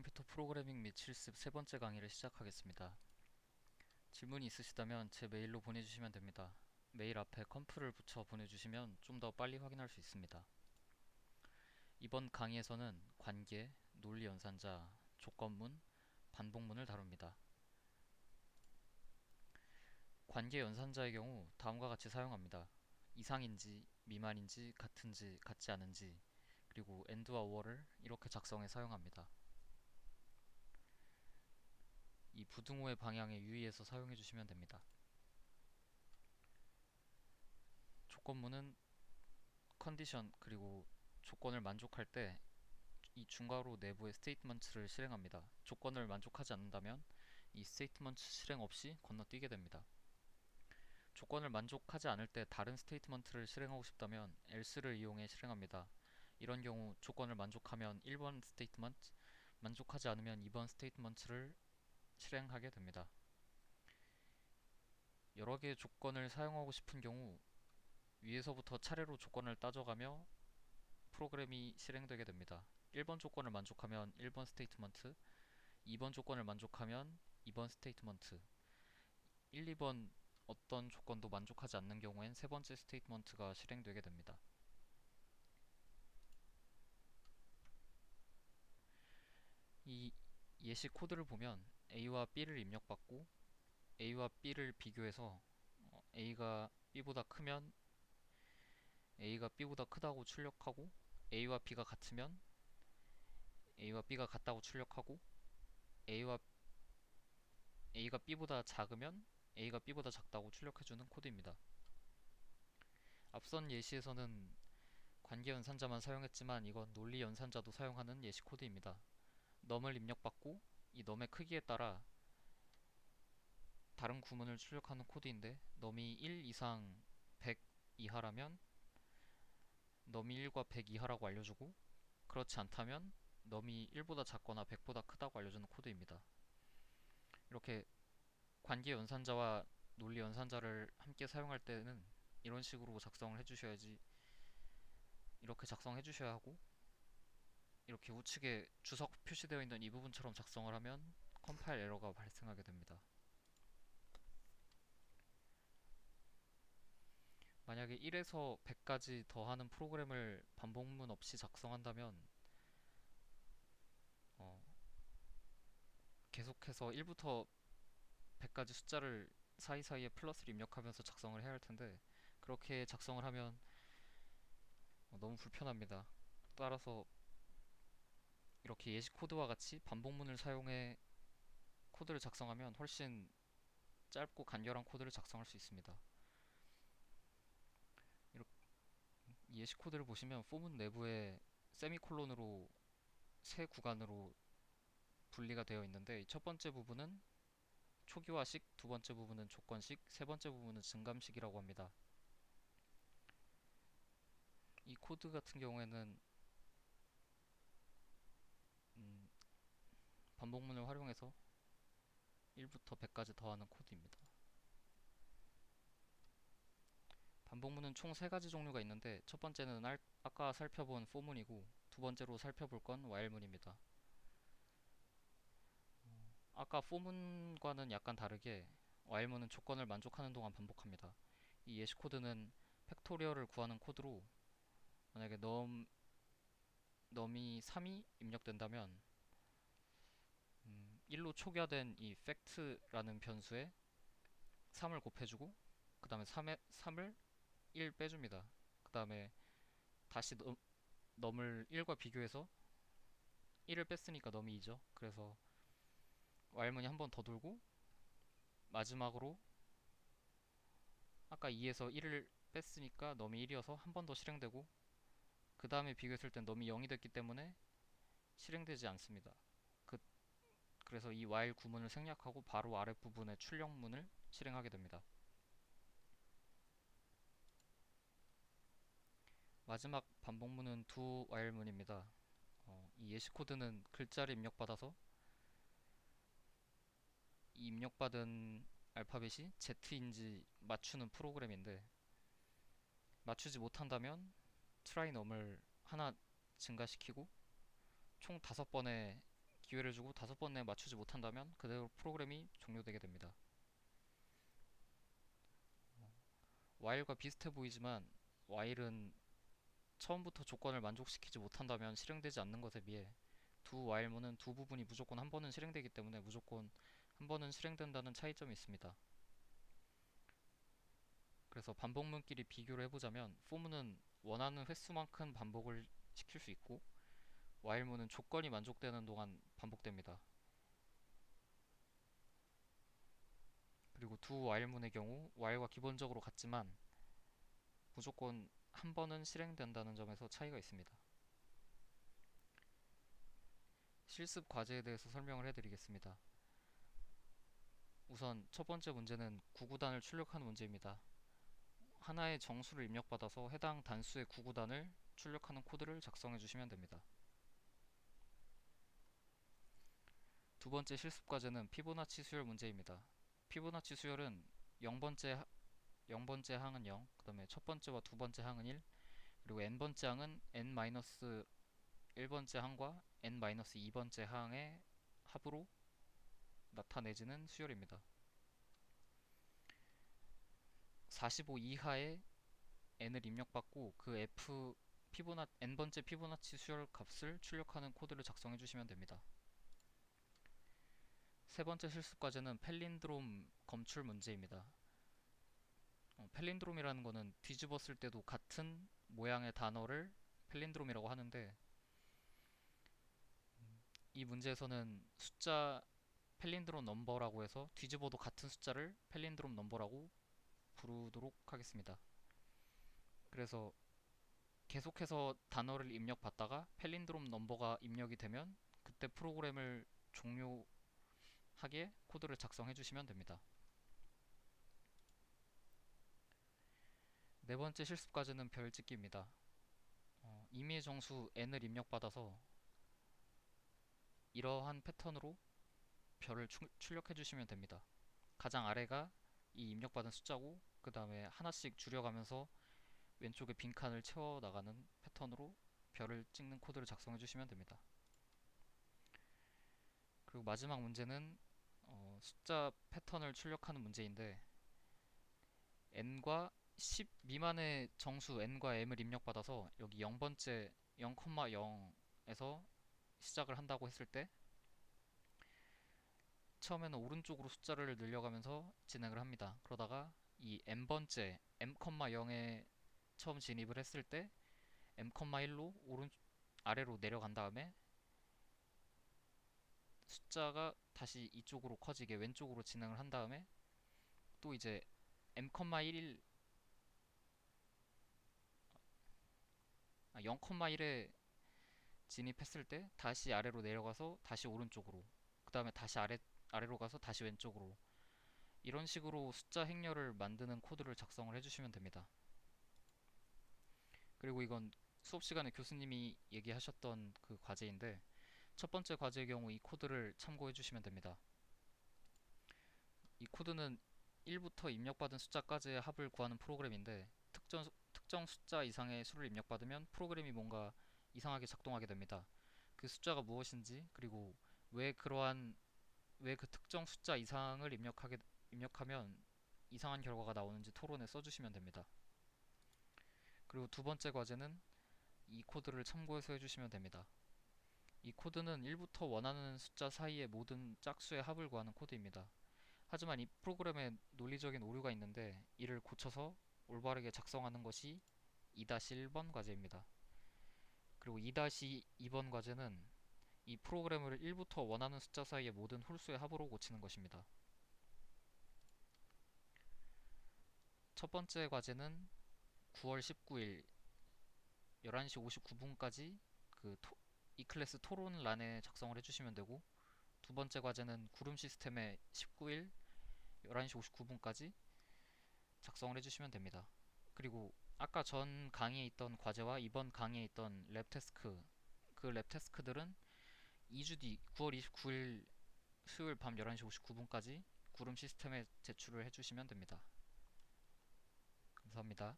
컴퓨터 프로그래밍 및 실습 세 번째 강의를 시작하겠습니다. 질문이 있으시다면 제 메일로 보내주시면 됩니다. 메일 앞에 컴프를 붙여 보내주시면 좀 더 빨리 확인할 수 있습니다. 이번 강의에서는 관계, 논리 연산자, 조건문, 반복문을 다룹니다. 관계 연산자의 경우 다음과 같이 사용합니다. 이상인지, 미만인지, 같은지, 같지 않은지, 그리고 and와 or를 이렇게 작성해 사용합니다. 이 부등호의 방향에 유의해서 사용해 주시면 됩니다. 조건문은 컨디션 그리고 조건을 만족할 때 이 중괄호 내부의 스테이트먼트를 실행합니다. 조건을 만족하지 않는다면 이 스테이트먼트 실행 없이 건너뛰게 됩니다. 조건을 만족하지 않을 때 다른 스테이트먼트를 실행하고 싶다면 else를 이용해 실행합니다. 이런 경우 조건을 만족하면 1번 스테이트먼트, 만족하지 않으면 2번 스테이트먼트를 실행하게 됩니다. 여러 개의 조건을 사용하고 싶은 경우 위에서부터 차례로 조건을 따져가며 프로그램이 실행되게 됩니다. 1번 조건을 만족하면 1번 스테이트먼트, 2번 조건을 만족하면 2번 스테이트먼트, 1, 2번 어떤 조건도 만족하지 않는 경우엔 세 번째 스테이트먼트가 실행되게 됩니다. 이 예시 코드를 보면 A와 B를 입력받고 A와 B를 비교해서 A가 B보다 크면 A가 B보다 크다고 출력하고 A와 B가 같으면 A와 B가 같다고 출력하고 A와 A가 B보다 작으면 A가 B보다 작다고 출력해주는 코드입니다. 앞선 예시에서는 관계연산자만 사용했지만 이건 논리연산자도 사용하는 예시 코드입니다. num을 입력받고 이 num의 크기에 따라 다른 구문을 출력하는 코드인데 num이 1 이상 100 이하라면 num이 1과 100 이하라고 알려주고 그렇지 않다면 num이 1보다 작거나 100보다 크다고 알려주는 코드입니다. 이렇게 관계연산자와 논리연산자를 함께 사용할 때는 이런 식으로 작성을 해주셔야지 이렇게 작성해 주셔야 하고 이렇게 우측에 주석 표시되어 있는 이 부분처럼 작성을 하면 컴파일 에러가 발생하게 됩니다. 만약에 1에서 100까지 더하는 프로그램을 반복문 없이 작성한다면 어, 계속해서 1부터 100까지 숫자를 사이사이에 플러스를 입력하면서 작성을 해야 할 텐데 그렇게 작성을 하면 너무 불편합니다. 따라서 이렇게 예시 코드와 같이 반복문을 사용해 코드를 작성하면 훨씬 짧고 간결한 코드를 작성할 수 있습니다. 이렇게 예시 코드를 보시면 폼은 내부에 세미콜론으로 세 구간으로 분리가 되어 있는데 첫 번째 부분은 초기화식, 두 번째 부분은 조건식, 세 번째 부분은 증감식이라고 합니다. 이 코드 같은 경우에는 음, 반복문을 활용해서 1부터 100까지 더하는 코드입니다. 반복문은 총 3가지 종류가 있는데 첫 번째는 아까 살펴본 for문이고 두 번째로 살펴볼 건 while문입니다. 아까 for문과는 약간 다르게 while문은 조건을 만족하는 동안 반복합니다. 이 예시 코드는 팩토리얼을 구하는 코드로 만약에 num이 3이 입력된다면 1로 초기화된 이 fact라는 변수에 3을 곱해주고 그 다음에 3을 1 빼줍니다. 그 다음에 다시 num을 1과 비교해서 1을 뺐으니까 num이 2죠. 그래서 while문이 한 번 더 돌고 마지막으로 아까 2에서 1을 뺐으니까 num이 1이어서 한 번 더 실행되고 그 다음에 비교했을 땐 num이 0이 됐기 때문에 실행되지 않습니다. 그, 그래서 이 while 구문을 생략하고 바로 아랫부분의 출력문을 실행하게 됩니다. 마지막 반복문은 do while문입니다. 이 예시 코드는 글자를 입력받아서 이 입력받은 알파벳이 Z인지 맞추는 프로그램인데 맞추지 못한다면 try num을 하나 증가시키고 총 5번의 기회를 주고 5번 내에 맞추지 못한다면 그대로 프로그램이 종료되게 됩니다. while과 비슷해 보이지만 while은 처음부터 조건을 만족시키지 못한다면 실행되지 않는 것에 비해 두 while문은 두 부분이 무조건 한 번은 실행되기 때문에 무조건 한 번은 실행된다는 차이점이 있습니다. 그래서 반복문끼리 비교를 해보자면 for문은 원하는 횟수만큼 반복을 시킬 수 있고 while문은 조건이 만족되는 동안 반복됩니다. 그리고 두 while문의 경우 while과 기본적으로 같지만 무조건 한 번은 실행된다는 점에서 차이가 있습니다. 실습 과제에 대해서 설명을 해드리겠습니다. 우선 첫 번째 문제는 구구단을 출력하는 문제입니다. 하나의 정수를 입력받아서 해당 단수의 구구단을 출력하는 코드를 작성해 주시면 됩니다. 두 번째 실습 과제는 피보나치 수열 문제입니다. 피보나치 수열은 0번째 항은 0, 그 다음에 첫 번째와 두 번째 항은 1, 그리고 n번째 항은 n-1번째 항과 n-2번째 항의 합으로 나타내지는 수열입니다. 45 이하의 n을 입력받고 그 n번째 피보나치 수열 값을 출력하는 코드를 작성해 주시면 됩니다. 세 번째 실습 과제는 펠린드롬 검출 문제입니다. 펠린드롬이라는 거는 뒤집었을 때도 같은 모양의 단어를 펠린드롬이라고 하는데 이 문제에서는 숫자 펠린드롬 넘버라고 해서 뒤집어도 같은 숫자를 펠린드롬 넘버라고 부르도록 하겠습니다. 그래서 계속해서 단어를 입력받다가 펠린드롬 넘버가 입력이 되면 그때 프로그램을 종료하게 코드를 작성해 주시면 됩니다. 네 번째 실습 과제는 별짓기입니다. 임의의 정수 n을 입력받아서 이러한 패턴으로 별을 출력해 주시면 됩니다. 가장 아래가 이 입력받은 숫자고 그 다음에 하나씩 줄여가면서 왼쪽에 빈칸을 채워나가는 패턴으로 별을 찍는 코드를 작성해 주시면 됩니다. 그리고 마지막 문제는 숫자 패턴을 출력하는 문제인데 n과 10 미만의 정수 n과 m을 입력받아서 여기 0번째 0,0에서 시작을 한다고 했을 때 처음에는 오른쪽으로 숫자를 늘려가면서 진행을 합니다. 그러다가 이 n번째 m,0에 처음 진입을 했을 때 m,1로 아래로 내려간 다음에 숫자가 다시 이쪽으로 커지게 왼쪽으로 진행을 한 다음에 또 이제 m,1 0,1에 진입했을 때 다시 아래로 내려가서 다시 오른쪽으로 그 다음에 다시 아래로 가서 다시 왼쪽으로 이런 식으로 숫자 행렬을 만드는 코드를 작성을 해주시면 됩니다. 그리고 이건 수업 시간에 교수님이 얘기하셨던 그 과제인데 첫 번째 과제의 경우 이 코드를 참고해 주시면 됩니다. 이 코드는 1부터 입력받은 숫자까지의 합을 구하는 프로그램인데 특정 숫자 이상의 수를 입력받으면 프로그램이 뭔가 이상하게 작동하게 됩니다. 그 숫자가 무엇인지 그리고 왜 그 특정 숫자 이상을 입력하면 이상한 결과가 나오는지 토론에 써주시면 됩니다. 그리고 두 번째 과제는 이 코드를 참고해서 해주시면 됩니다. 이 코드는 1부터 원하는 숫자 사이의 모든 짝수의 합을 구하는 코드입니다. 하지만 이 프로그램에 논리적인 오류가 있는데 이를 고쳐서 올바르게 작성하는 것이 2-1번 과제입니다. 그리고 2-2번 과제는 이 프로그램을 1부터 원하는 숫자 사이의 모든 홀수의 합으로 고치는 것입니다. 첫 번째 과제는 9월 19일 11시 59분까지 이 클래스 토론란에 작성을 해주시면 되고 두 번째 과제는 구름 시스템에 19일 11시 59분까지 작성을 해주시면 됩니다. 그리고 아까 전 강의에 있던 과제와 이번 강의에 있던 랩테스크 그 랩테스크들은 2주 뒤 9월 29일 수요일 밤 11시 59분까지 구름 시스템에 제출을 해주시면 됩니다. 감사합니다.